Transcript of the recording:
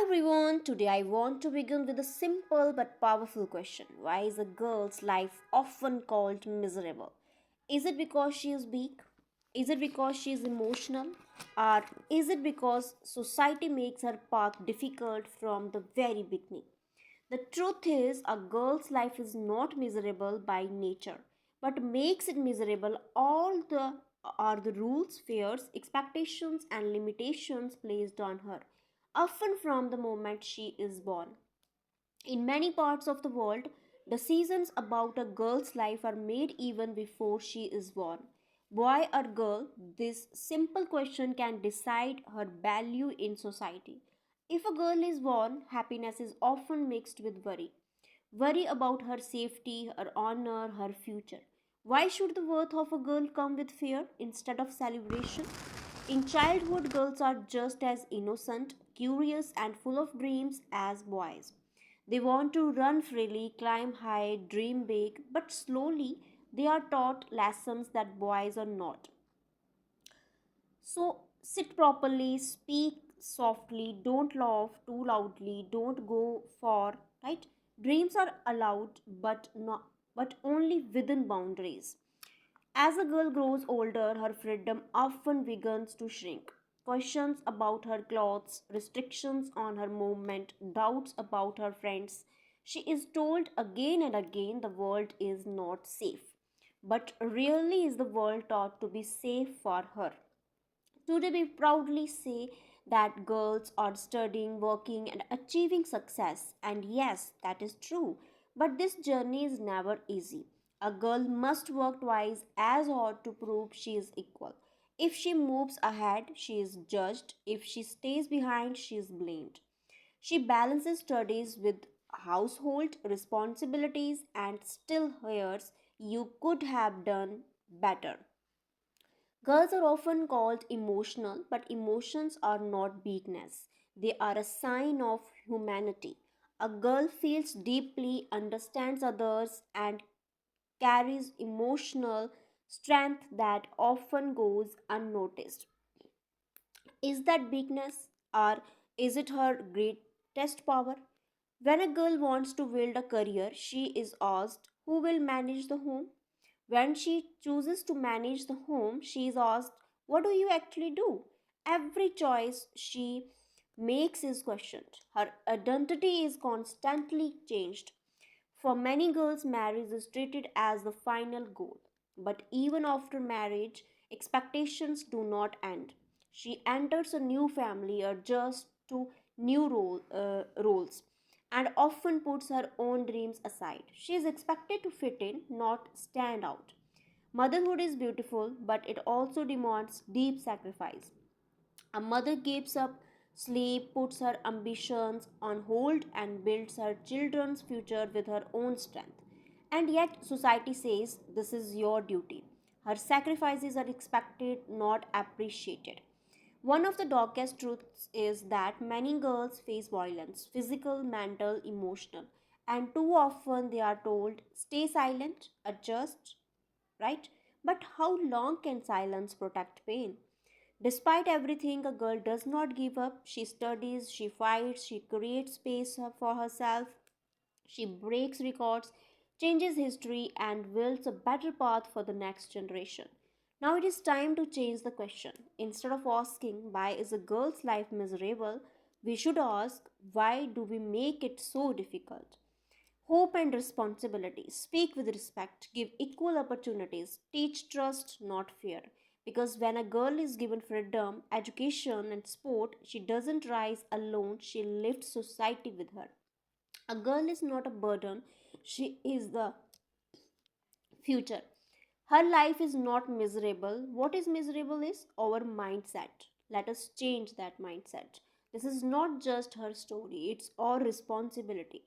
everyone, today I want to begin with a simple but powerful question. Why is a girl's life often called miserable? Is it because she is weak? Is it because she is emotional? Or is it because society makes her path difficult from the very beginning? The truth is, a girl's life is not miserable by nature, but makes it miserable all the are the rules, fears, expectations, and limitations placed on her, often from the moment she is born. In many parts of the world, decisions about a girl's life are made even before she is born. Boy or girl, this simple question can decide her value in society. If a girl is born, happiness is often mixed with worry. Worry about her safety, her honor, her future. Why should the birth of a girl come with fear instead of celebration? In childhood, girls are just as innocent, curious, and full of dreams as boys. They want to run freely, climb high, dream big, but slowly they are taught lessons that boys are not. So, sit properly, speak softly, don't laugh too loudly, don't go far, right? Dreams are allowed, but only within boundaries. As a girl grows older, her freedom often begins to shrink. Questions about her clothes, restrictions on her movement, doubts about her friends. She is told again and again the world is not safe. But rarely is the world taught to be safe for her. Today, we proudly say that girls are studying, working, and achieving success. And yes, that is true. But this journey is never easy. A girl must work twice as hard to prove she is equal. If she moves ahead, she is judged. If she stays behind, she is blamed. She balances studies with household responsibilities and still hears, "You could have done better." Girls are often called emotional, but emotions are not weakness. They are a sign of humanity. A girl feels deeply, understands others, and carries emotional strength that often goes unnoticed. Is that weakness, or is it her greatest power? When a girl wants to build a career, she is asked, "Who will manage the home?" When she chooses to manage the home, she is asked, "What do you actually do?" Every choice she makes is questioned. Her identity is constantly changed. For many girls, marriage is treated as the final goal. But even after marriage, expectations do not end. She enters a new family, adjusts to new roles, and often puts her own dreams aside. She is expected to fit in, not stand out. Motherhood is beautiful, but it also demands deep sacrifice. A mother gives up sleep, puts her ambitions on hold, and builds her children's future with her own strength. And yet, society says this is your duty. Her sacrifices are expected, not appreciated. One of the darkest truths is that many girls face violence, physical, mental, emotional, and too often they are told, "Stay silent, adjust," right? But how long can silence protect pain? Despite everything, a girl does not give up. She studies, she fights, she creates space for herself, she breaks records, changes history, and builds a better path for the next generation. Now it is time to change the question. Instead of asking, "Why is a girl's life miserable?" we should ask, "Why do we make it so difficult?" Hope and responsibility. Speak with respect. Give equal opportunities. Teach trust, not fear. Because when a girl is given freedom, education, and sport, she doesn't rise alone, she lifts society with her. A girl is not a burden, she is the future. Her life is not miserable. What is miserable is our mindset. Let us change that mindset. This is not just her story, it's our responsibility.